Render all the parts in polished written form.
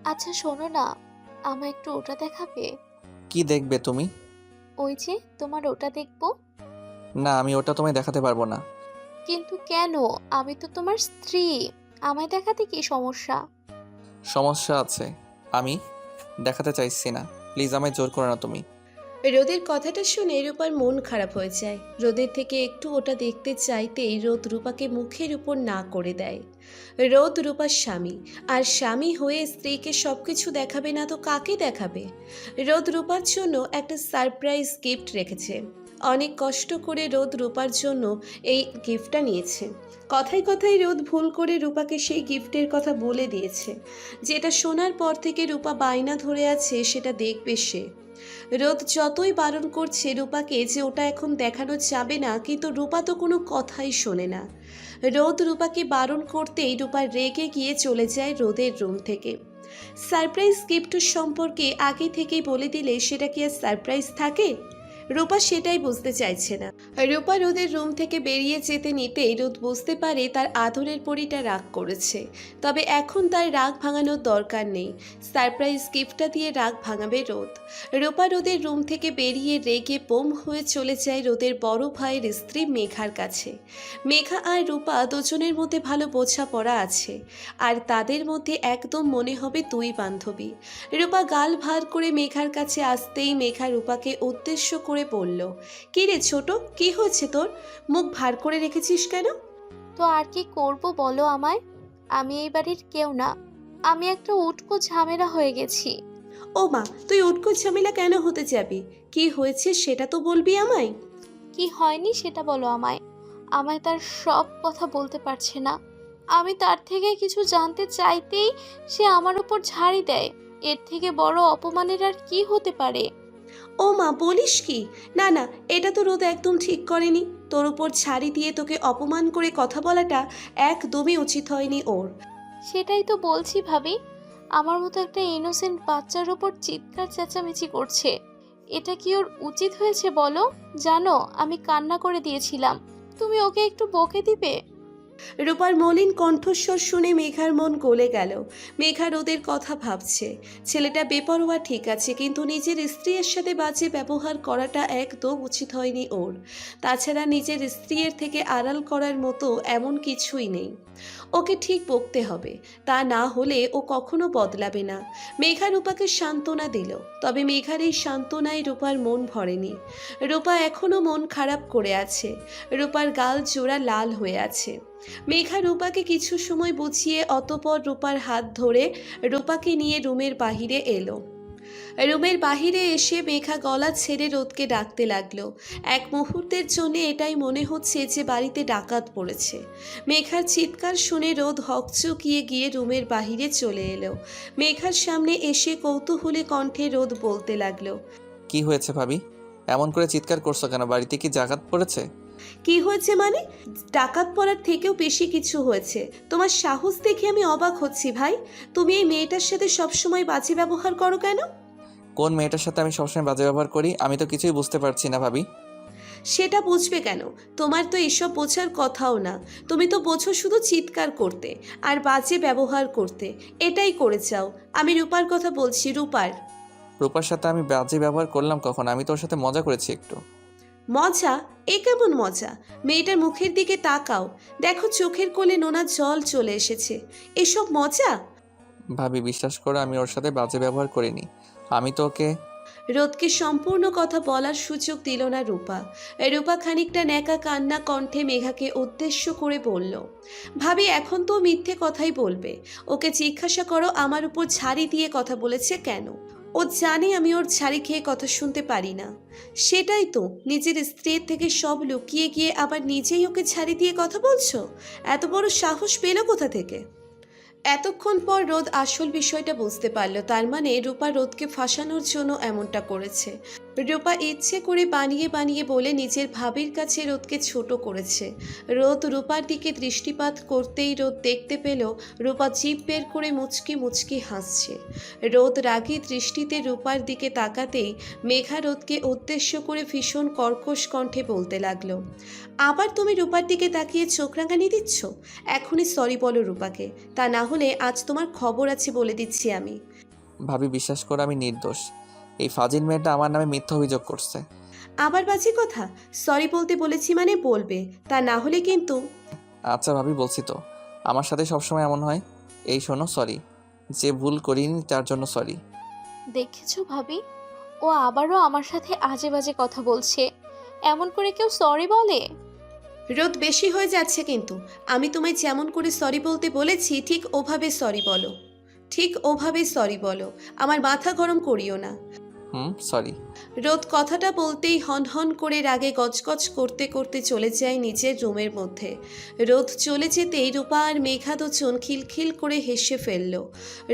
আচ্ছা শোনো না, আমায় একটু ওটা দেখাবে? কি দেখবে তুমি? ওই যে তোমার ওটা দেখবো। না, আমি ওটা তোমায় দেখাতে পারবো না। কিন্তু কেন? আমি তো তোমার স্ত্রী, আমায় দেখাতে কি সমস্যা? সমস্যা আছে। আমি দেখাতে চাইছি না। প্লিজ আমায় জোর করো না তুমি। রোদের কথাটা শুনে রূপার মন খারাপ হয়ে যায়। রোদের থেকে একটু ওটা দেখতে চাইতেই রোদ রূপাকে মুখের উপর না করে দেয়। রোদ রূপার স্বামী, আর স্বামী হয়ে স্ত্রীকে সবকিছু দেখাবে না তো কাকে দেখাবে? রোদ রূপার জন্য একটা সারপ্রাইজ গিফট রেখেছে। অনেক কষ্ট করে রোদ রূপার জন্য এই গিফটটা নিয়েছে। কথায় কথায় রোদ ভুল করে রূপাকে সেই গিফটের কথা বলে দিয়েছে। যেটা শোনার পর থেকে রূপা বায়না ধরে আছে সেটা দেখবে সে। রোদ যতই বারণ করছে রূপাকে যে ওটা এখন দেখানো যাবে না, কিন্তু রূপা তো কোনো কথাই শোনে না। রোদ রূপাকে বারণ করতেই রূপা রেগে গিয়ে চলে যায় রোদের রুম থেকে। সারপ্রাইজ গিফট সম্পর্কে আগে থেকেই বলে দিলে সেটা কি আর সারপ্রাইজ থাকে? রূপা সেটাই বুঝতে চাইছে না। রূপা রোদের রুম থেকে বেরিয়ে যেতে নিতেই রোদ বুঝতে পারে তার আদরের পরীটা রাগ করেছে। তবে এখন তার রাগ ভাঙানোর দরকার নেই। সারপ্রাইজ গিফটটা দিয়ে রাগ ভাঙাবে রোদ। রূপা রোদের রুম থেকে বেরিয়ে রেগে বোম হয়ে চলে যায় রোদের বড় ভাইয়ের স্ত্রী মেঘার কাছে। মেঘা আর রূপা দুজনের মধ্যে ভালো বোঝাপড়া আছে, আর তাদের মধ্যে একদম মনে হবে দুই বান্ধবী। রূপা গাল ভার করে মেঘার কাছে আসতেই মেঘা রূপাকে উদ্দেশ্য করে বলল, কি রে ছোট, কি হয়েছে তোর? মুখ ভার করে রেখেছিস কেন? তো আর কি করব বলো আমায়? আমি এই বাড়ির কেউ না, আমি একটা উটকো ঝামেলা হয়ে গেছি। ও মা, তুই উটকো ঝামেলা কেন হতে যাবি? কি হয়েছে সেটা তো বলবি আমায়। কি হয়নি সেটা বলো আমায়। আমায় তার সব কথা বলতে পারছে না। আমি তার থেকে কিছু জানতে চাইতেই সে আমার উপর ঝাড়ি দেয়। এর থেকে বড় অপমানের আর কি হতে পারে? ও মা, বলিস কি? না না, এটা তো রোদ একদম ঠিক করেনি। তোর উপর ছাড়ি দিয়ে তোকে অপমান করে কথা বলাটা একদমই উচিত হয়নি ওর। সেটাই তো বলছি ভাবি। আমার মতো একটা ইনোসেন্ট বাচ্চার ওপর চিৎকার চেঁচামেচি করছে। এটা কি ওর উচিত হয়েছে বলো? জানো আমি কান্না করে দিয়েছিলাম। তুমি ওকে একটু বকে দিবে? রূপার মলিন কণ্ঠস্বর শুনে মেঘার মন গলে গেল। মেঘা রোদের কথা ভাবছে। ছেলেটা বেপরোয়া ঠিক আছে, কিন্তু নিজের স্ত্রীর সাথে বাজে ব্যবহার করাটা একদম উচিত হয়নি ওর। তাছাড়া নিজের স্ত্রীর থেকে আড়াল করার মতো এমন কিছুই নেই। ওকে ঠিক বকতে হবে, তা না হলে ও কখনো বদলাবে না। মেঘা রূপাকে সান্ত্বনা দিল, তবে মেঘার এই সান্ত্বনায় রূপার মন ভরেনি। রূপা এখনো মন খারাপ করে আছে। রূপার গাল জোড়া লাল হয়ে আছে। মেঘা রূপাকে কিছু সময় বুঝিয়ে অতঃপর রূপার হাত ধরে রূপাকে নিয়ে রুমের বাহিরে এলো। রুমের বাহিরে এসে মেঘা গলা ছেড়ে রোদকে ডাকতে লাগলো। এক মুহূর্তের জন্য এটাই মনে হচ্ছে যে বাড়িতে ডাকাত পড়েছে। মেঘার চিৎকার শুনে রোদ হকচকিয়ে গিয়ে রুমের বাহিরে চলে এলো। মেঘার সামনে এসে কৌতূহলী কণ্ঠে রোদ বলতে লাগলো, কি হয়েছে ভাবি? এমন করে চিৎকার করছো কেন? বাড়িতে কি জাগাত পড়েছে? কি হয়েছে মানে? ডাকাত পড়ার থেকেও বেশি কিছু হয়েছে। তোমার সাহস দেখে আমি অবাক হচ্ছি ভাই। তুমি এই মেয়েটার সাথে সবসময় বাজে ব্যবহার করো কেন? কোন মেয়েটার সাথে আমি সবসময় বাজে ব্যবহার করি? আমি তো কিছুই বুঝতে পারছি না ভাবি। সেটা বুঝবে কেন? তোমার তো এসব বোঝার কথাও না। তুমি তো বোঝো শুধু চিৎকার করতে আর বাজে ব্যবহার করতে। এটাই করে চাও। আমি রূপার কথা বলছি, রূপার। রূপার সাথে আমি বাজে ব্যবহার করলাম কখন? আমি তো ওর সাথে মজা করেছি একটু। মজা? এ কেমন মজা? মেয়েটার মুখের দিকে তাকাও, দেখো চোখের কোলে নোনা জল চলে এসেছে। এসব মজা? ভাবি বিশ্বাস করো, আমি ওর সাথে বাজে ব্যবহার করিনি। আমি তো ওকে। রোদকে সম্পূর্ণ কথা বলার সুযোগ দিল না রূপা। রূপা খানিকটা ন্যাকা কান্না কণ্ঠে মেঘাকে উদ্দেশ্য করে বলল, ভাবি এখন তো মিথ্যে কথাই বলবে। ওকে জিজ্ঞাসা করো আমার উপর ঝাড়ি দিয়ে কথা বলেছে কেন। ও জানে আমি ওর ঝাড়ি খেয়ে কথা শুনতে পারি না। সেটাই তো, নিজের স্ত্রীর থেকে সব লুকিয়ে গিয়ে আবার নিজেই ওকে ঝাড়ি দিয়ে কথা বলছো? এত বড় সাহস পেল কোথা থেকে? এতক্ষণ পর রোদ আসল বিষয়টা বুঝতে পারল। তার মানে রূপা রোদকে ফাঁসানোর জন্য এমনটা করেছে। রূপা ইচ্ছে করে বানিয়ে বানিয়ে বলে নিজের ভাবির কাছে রোদকে ছোট করেছে। রোদ রূপার দিকে দৃষ্টিপাত করতেই রোদ দেখতে পেল রূপা জিভ বের করে মুচকি মুচকি হাসছে। রোদ রাগী দৃষ্টিতে রূপার দিকে তাকাতেই মেঘা রোদকে উদ্দেশ্য করে ভীষণ কর্কশ কণ্ঠে বলতে লাগলো, আবার তুমি রূপার দিকে তাকিয়ে চোখ রাঙানি দিচ্ছ? এখনই সরি বলো রূপাকে, তা না হলে আজ তোমার খবর আছে বলে দিচ্ছি আমি। ভাবি বিশ্বাস করো আমি নির্দোষ। এই ফাজিল মেয়েটা আমার নামে মিথ্যা অভিযোগ করছে। আবার বাজে কথা, সরি বলতে বলেছি মানে বলবে, তা না হলে কিন্তু। আচ্ছা ভাবি বলছি তো, আমার সাথে সবসময় এমন হয়। এই শোনো, সরি। যে ভুল করিনি তার জন্য সরি। দেখেছো ভাবি, ও আবারও আমার সাথে আজে বাজে কথা বলছে। এমন করে কেউ সরি বলে? রোদ বেশি হয়ে যাচ্ছে কিন্তু। আমি তোমায় যেমন করে সরি বলতে বলেছি ঠিক ওভাবে সরি বলো, ঠিক ওভাবে সরি বলো, আমার মাথা গরম করিও না। সরি। রোদ কথাটা বলতেই হনহন করে রাগে গজগজ করতে করতে চলে যায় নিজের রুমের মধ্যে। রোদ চলে যেতেই রূপা আর মেঘা দুজন খিলখিল করে হেসে ফেলল।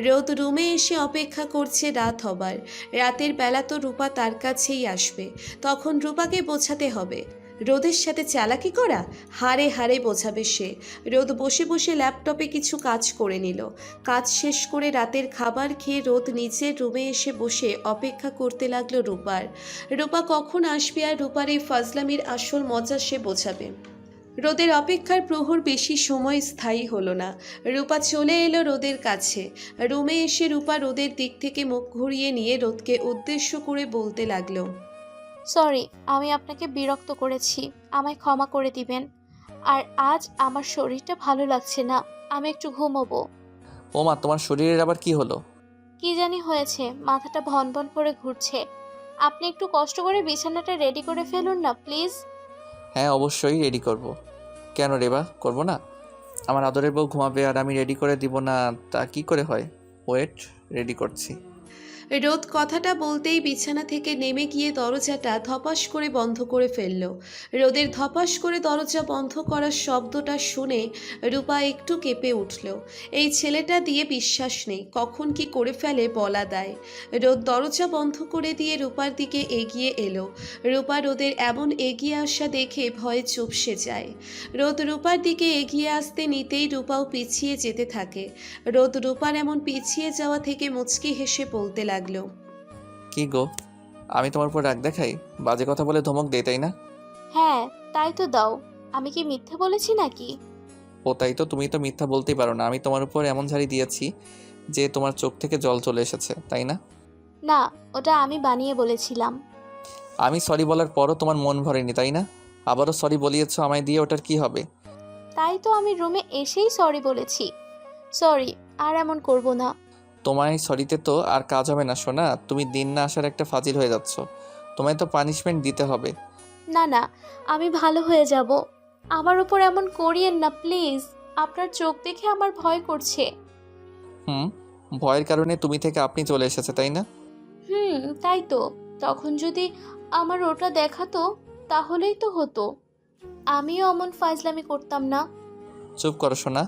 রোদ রুমে এসে অপেক্ষা করছে রাত হবার। রাতের বেলা তো রূপা তার কাছেই আসবে, তখন রূপাকে বোঝাতে হবে। রোদের সাথে চালাকি করা হাড়ে হাড়ে বোঝাবে সে। রোদ বসে বসে ল্যাপটপে কিছু কাজ করে নিল। কাজ শেষ করে রাতের খাবার খেয়ে রোদ নিজের রুমে এসে বসে অপেক্ষা করতে লাগলো রূপার। রূপা কখন আসবে আর রূপার এই ফাজলামির আসল মজা সে বোঝাবে। রোদের অপেক্ষার প্রহর বেশি সময় স্থায়ী হলো না। রূপা চলে এলো রোদের কাছে। রুমে এসে রূপা রোদের দিক থেকে মুখ ঘুরিয়ে নিয়ে রোদকে উদ্দেশ্য করে বলতে লাগলো, সরি, আমি আপনাকে বিরক্ত করেছি, আমায় ক্ষমা করে দিবেন। আর আজ আমার শরীরটা ভালো লাগছে না, আমি একটু ঘুমোবো। ও মা, তোমার শরীরের আবার কি হলো? কি জানি হয়েছে, মাথাটা ভন ভন করে ঘুরছে। আপনি একটু কষ্ট করে বিছানাটা রেডি করে ফেলুন না প্লিজ। হ্যাঁ অবশ্যই রেডি করব। কেন রেবা, করব না? আমার আদরের বউ ঘুমাবে আর আমি রেডি করে দিব না, তা কি করে হয়? ওয়েট, রেডি করছি। রোদ কথাটা বলতেই বিছানা থেকে নেমে গিয়ে দরজাটা ধপাস করে বন্ধ করে ফেলল। রোদের ধপাস করে দরজা বন্ধ করার শব্দটা শুনে রূপা একটু কেঁপে উঠল। এই ছেলেটা দিয়ে বিশ্বাস নেই, কখন কি করে ফেলে বলা দায়। রোদ দরজা বন্ধ করে দিয়ে রূপার দিকে এগিয়ে এলো। রূপা রোদের এমন এগিয়ে আসা দেখে ভয়ে চুপসে যায়। রোদ রূপার দিকে এগিয়ে আসতে নিতেই রূপাও পিছিয়ে যেতে থাকে। রোদ রূপার এমন পিছিয়ে যাওয়া থেকে মুচকি হেসে বলতে লাগলো, কি গো, আমি তোমার উপর রাগ দেখাই? বাজে কথা বলে ধমক দেই, তাই না? হ্যাঁ, তাই তো দাও। আমি কি মিথ্যে বলেছি নাকি? ও তাই তো, তুমি তো মিথ্যা বলতেই পারো না। আমি তোমার উপর এমন ঝাড়ি দিয়েছি যে তোমার চোখ থেকে জল চলে এসেছে, তাই না? না, ওটা আমি বানিয়ে বলেছিলাম। আমি সরি বলার পরও তোমার মন ভরেনি, তাই না? আবারও সরি বলিয়েছো আমায় দিয়ে, ওটার কি হবে? তাই তো আমি রুমে এসেই সরি বলেছি। সরি, আর এমন করব না। তোমায় সরিতে তো আর কাজ হবে না সোনা, তুমি দিন না আসার একটা ফাজিল হয়ে যাচ্ছ। তোমায় তো পানিশমেন্ট দিতে হবে। না না, আমি ভালো হয়ে যাব। আমার উপর এমন করিয়েন না প্লিজ। আপনার চোখ দেখে আমার ভয় করছে। ভয়ের কারণে তুমি থেকে আপনি চলে এসেছে, তাই না? তাই তো। তখন যদি আমার ওটা দেখাতো তাহলেই তো হতো। আমিও অমন ফাজলামি করতাম না। চুপ করো সোনা,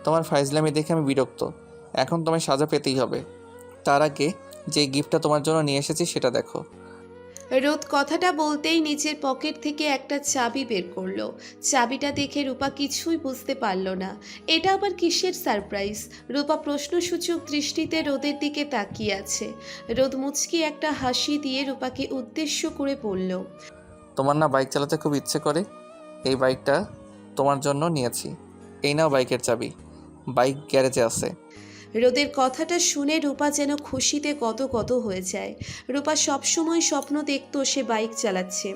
তোমার ফাইজলামি দেখে আমি বিরক্ত। এখন তোমায় সাজা পেতেই হবে। তার আগে যে গিফটটা তোমার জন্য নিয়ে এসেছি সেটা দেখো। রোদ কথাটা বলতেই নিজের পকেট থেকে একটা চাবি বের করলো। চাবিটা দেখে রূপা কিছুই বুঝতে পারল না। এটা আবার কিসের সারপ্রাইজ? রূপা প্রশ্নসূচক দৃষ্টিতে রোদের দিকে তাকিয়ে আছে। রোদ মুচকি একটা হাসি দিয়ে রূপাকে উদ্দেশ্য করে বলল, তোমার না বাইক চালাতে খুব ইচ্ছে করে? এই বাইকটা তোমার জন্য নিয়েছি। এই নাও বাইকের চাবি, বাইক গ্যারেজে আছে। রোদের কথাটা শুনে রূপা যেন খুশিতে গদগদ হয়ে যায়। রূপা সবসময় স্বপ্ন দেখতো সে বাইক চালাচ্ছে।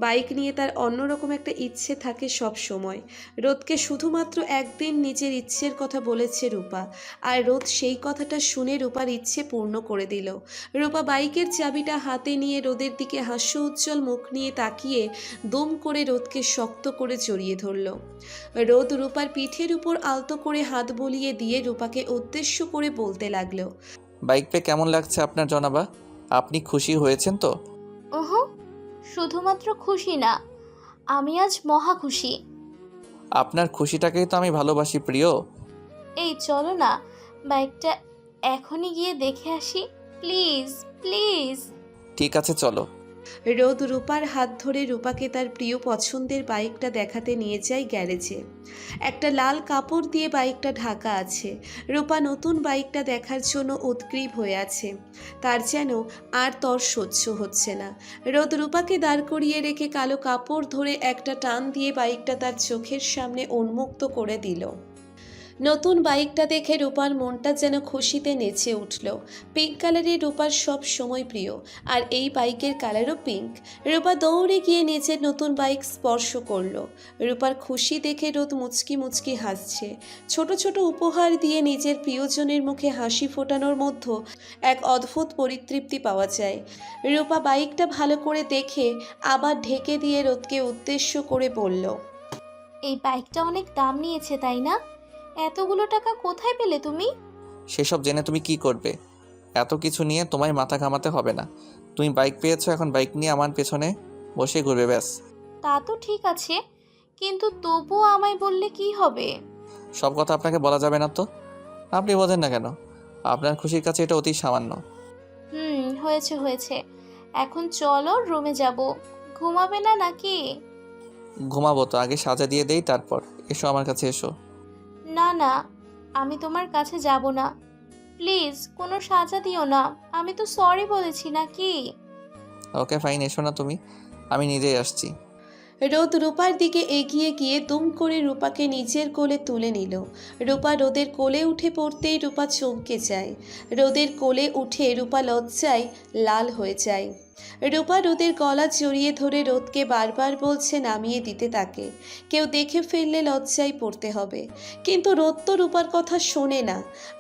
বাইক নিয়ে তার অন্যরকম একটা ইচ্ছে থাকে সব সময়। রোদকে শুধুমাত্র একদিন নিজের ইচ্ছের কথা বলেছে রূপা, আর রোদ সেই কথাটা শুনে রূপার ইচ্ছে পূর্ণ করে দিল। রূপা বাইকের চাবিটা হাতে নিয়ে রোদের দিকে হাস্য উজ্জ্বল মুখ নিয়ে তাকিয়ে দুম করে রোদকে শক্ত করে জড়িয়ে ধরল। রোদ রূপার পিঠের উপর আলতো করে হাত বলিয়ে দিয়ে রূপাকে উদ্দেশ্য করে বলতে লাগলো, বাইক পেয়ে কেমন লাগছে আপনার জনাবা? আপনি খুশি হয়েছেন তো? ওহো, শুধুমাত্র খুশি না, আমি আজ মহা খুশি। আপনার খুশিটাকেই তো আমি ভালোবাসি প্রিয়। এই চলো না, বাইকটা এখনই গিয়ে দেখে আসি। Please please. ঠিক আছে চলো। রোদ রূপার হাত ধরে রূপাকে তার প্রিয় পছন্দের বাইকটা দেখাতে নিয়ে যায় গ্যারেজে। একটা লাল কাপড় দিয়ে বাইকটা ঢাকা আছে। রূপা নতুন বাইকটা দেখার জন্য উদগ্রীব হয়ে আছে। তার যেন আর তর সহ্য হচ্ছে না। রোদ রূপাকে দাঁড় করিয়ে রেখে কালো কাপড় ধরে একটা টান দিয়ে বাইকটা তার চোখের সামনে উন্মুক্ত করে দিল। নতুন বাইকটা দেখে রূপার মনটা যেন খুশিতে নেচে উঠল। পিঙ্ক কালারের রূপার সব সময় প্রিয়, আর এই বাইকের কালারও পিঙ্ক। রূপা দৌড়ে গিয়ে নিজের নতুন বাইক স্পর্শ করলো। রূপার খুশি দেখে রোদ মুচকি মুচকি হাসছে। ছোট ছোট উপহার দিয়ে নিজের প্রিয়জনের মুখে হাসি ফোটানোর মধ্যে এক অদ্ভুত পরিতৃপ্তি পাওয়া যায়। রূপা বাইকটা ভালো করে দেখে আবার ঢেকে দিয়ে রোদকে উদ্দেশ্য করে বলল, এই বাইকটা অনেক দাম নিয়েছে তাই না? এতগুলো টাকা কোথায় পেলে তুমি? সেসব জেনে তুমি কি করবে? এত কিছু নিয়ে তোমায় মাথা ঘামাতে হবে না। তুমি বাইক পেয়েছো, এখন বাইক নিয়ে আমার পেছনে বসে ঘুরবে ব্যাস। তা তো ঠিক আছে, কিন্তু তবুও আমায় বললে কি হবে? সব কথা আপনাকে বলা যাবে না তো? আপনি বোঝেন না কেন? আপনার খুশির কাছে এটা অতি সামান্য। হয়েছে হয়েছে, এখন চলো রুমে যাব। ঘুমাবে না নাকি? ঘুমাবো তো, আগে সাজা দিয়ে দেই তারপর। এসো আমার কাছে এসো। না না, আমি তোমার কাছে যাব না। প্লিজ কোনো সাজা দিও না, আমি তো সরি বলেছি নাকি? ওকে ফাইন, এসো না তুমি, আমি নিজেই আসছি। রোদ রূপার দিকে এগিয়ে গিয়ে দুম করে রূপাকে নিজের কোলে তুলে নিল। রূপা রোদের কোলে উঠে পড়তেই রূপা চমকে যায়। রোদের কোলে উঠে রূপা লজ্জায় লাল হয়ে যায়। রূপা রোদের গলা জড়িয়ে ধরে রোদকে বারবার বলছে নামিয়ে দিতে তাকে। কেউ দেখে ফেললে লজ্জায় পড়তে হবে। কিন্তু রোদ তো রূপার কথা শোনে না।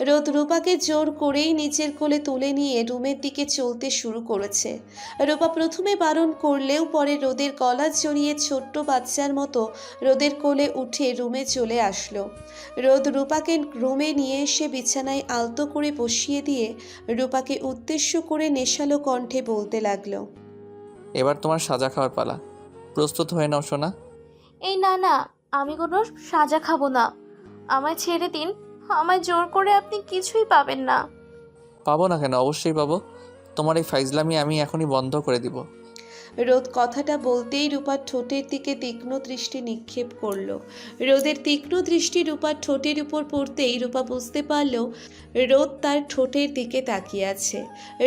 রোদ রূপাকে জোর করেই নিজের কোলে তুলে নিয়ে রুমের দিকে চলতে শুরু করেছে। রূপা প্রথমে বারণ করলেও পরে রোদের গলা জড়িয়ে ছোট্ট বাচ্চার মতো রোদের কোলে উঠে রুমে চলে আসলো। রোদ রূপাকে রুমে নিয়ে এসে বিছানায় আলতো করে বসিয়ে দিয়ে রূপাকে উদ্দেশ্য করে নেশালো কণ্ঠে বলতে লাগলো, এবার তোমার সাজা খাওয়ার পালা, প্রস্তুত হয়ে নাও সোনা। এই না না, আমি কোনো সাজা খাবো না, আমায় ছেড়ে দিন। আমায় জোর করে আপনি কিছুই পাবেন না। পাবো না কেন? অবশ্যই পাবো। তোমার এই ফাইজলামি আমি এখনই বন্ধ করে দিব। রোদ কথাটা বলতেই রূপার ঠোঁটের দিকে তীক্ষ্ণ দৃষ্টি নিক্ষেপ করলো। রোদের তীক্ষ্ণ দৃষ্টি রূপার ঠোঁটের উপর পড়তেই রূপা বুঝতে পারল রোদ তার ঠোঁটের দিকে তাকিয়ে আছে।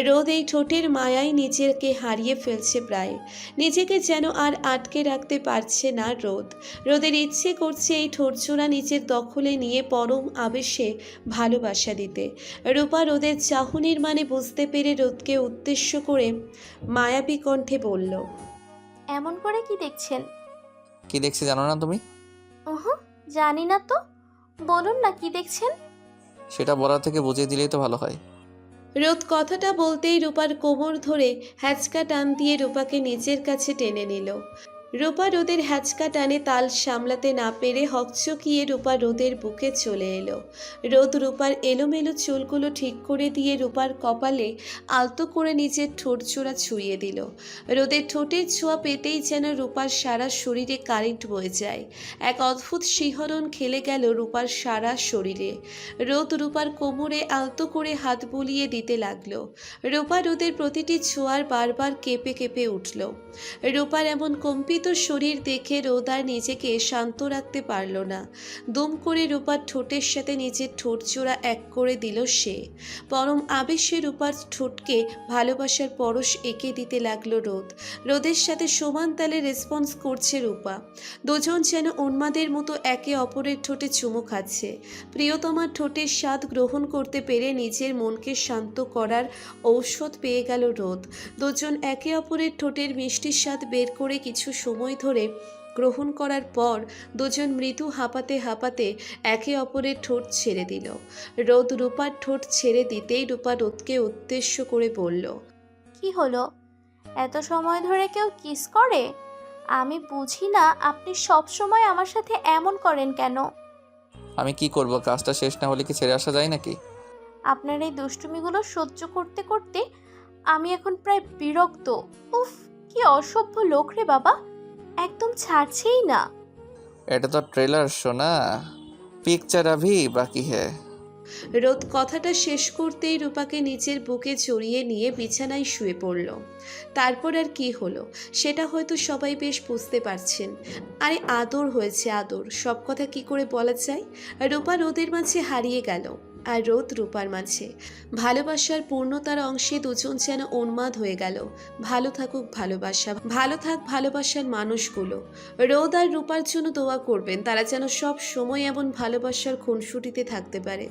রোদ এই ঠোঁটের মায়ায় নিজেকে হারিয়ে ফেলছে প্রায়। নিজেকে যেন আর আটকে রাখতে পারছে না রোদ। রোদের ইচ্ছে করছে এই ঠোঁটজোড়া নিজের দখলে নিয়ে পরম আবেশে ভালোবাসা দিতে। রূপা রোদের চাহনির মানে বুঝতে পেরে রোদকে উদ্দেশ্য করে মায়াবী কণ্ঠে বলল, এমন করে কি দেখছেন? কি দেখছি জানো না তুমি? জানি না তো, বলুন না কি দেখছেন। সেটা বলার থেকে বুঝিয়ে দিলেই তো ভালো হয়। রোদ কথাটা বলতেই রূপার কোমর ধরে হ্যাচকা টান দিয়ে রূপাকে নিজের কাছে টেনে নিল। রূপা রোদের হ্যাচকা টানে তাল সামলাতে না পেরে হকচকিয়ে রূপা রোদের বুকে চলে এলো। রোদ রূপার এলোমেলো চুলগুলো ঠিক করে দিয়ে রূপার কপালে আলতো করে নিজের ঠোঁট জোড়া ছুঁয়ে দিল। রোদের ঠোঁটের ছোঁয়া পেতেই যেন রূপার সারা শরীরে কারেন্ট বয়ে যায়। এক অদ্ভুত শিহরণ খেলে গেল রূপার সারা শরীরে। রোদ রূপার কোমরে আলতো করে হাত বুলিয়ে দিতে লাগলো। রূপা রোদের প্রতিটি ছোঁয়ার বারবার কেঁপে কেঁপে উঠল। রূপার এমন কম্পিত শরীর দেখে রোদ আর নিজেকে শান্ত রাখতে পারল না। দুম করে রূপার ঠোঁটের সাথে নিজের ঠোঁট জোড়া এক করে দিল সে। পরম আবেশে রূপার ঠোঁটকে ভালোবাসার পরশ এঁকে দিতে লাগলো রোদ। রোদের সাথে সমান তালে রেসপন্স করছে রূপা। দুজন যেন উন্মাদের মতো একে অপরের ঠোঁটে চুমু খাচ্ছে। প্রিয়তমার ঠোঁটের স্বাদ গ্রহণ করতে পেরে নিজের মনকে শান্ত করার ঔষধ পেয়ে গেল রোদ। দুজন একে অপরের ঠোঁটের মিষ্টির স্বাদ বের করে কিছু সময় ধরে গ্রহণ করার পর দুজন মৃদু হাঁপাতে হাঁপাতে একে অপরের ঠোঁট ছেড়ে দিল। রোদ রূপার ঠোঁট ছেড়ে দিতেই রূপা রোদকে উদ্দেশ্য করে বলল, কি হলো, এত সময় ধরে কেউ কিস করে? আমি বুঝি না আপনি সব সময় আমার সাথে এমন করেন কেন? আমি কি করব? কাজটা শেষ না হলে কি ছেড়ে আসা যায় নাকি? আপনার এই দুষ্টুমিগুলো সহ্য করতে করতে আমি এখন প্রায় বিরক্ত। উফ, কি অসভ্য লোক রে বাবা, একদম ছাড়ছেই না। এটা তো ট্রেলার শো না, পিকচার আভি বাকি হ্যায়। রোদ কথাটা শেষ করতেই রূপাকে নিজের বুকে জড়িয়ে নিয়ে বিছানায় শুয়ে পড়ল। তারপর আর কি হলো সেটা হয়তো সবাই বেশ বুঝতে পারছেন। আরে আদর হয়েছে আদর, সব কথা কি করে বলা যায়। রূপা রোদের মাঝে হারিয়ে গেল আর রোদ রূপার মাঝে। ভালোবাসার পূর্ণতার অংশে দুজন যেন উন্মাদ হয়ে গেল। ভালো থাকুক ভালোবাসা, ভালো থাক ভালোবাসার মানুষগুলো। রোদ আর রূপার জন্য দোয়া করবেন, তারা যেন সব সময় এমন ভালোবাসার খুনসুটিতে থাকতে পারে।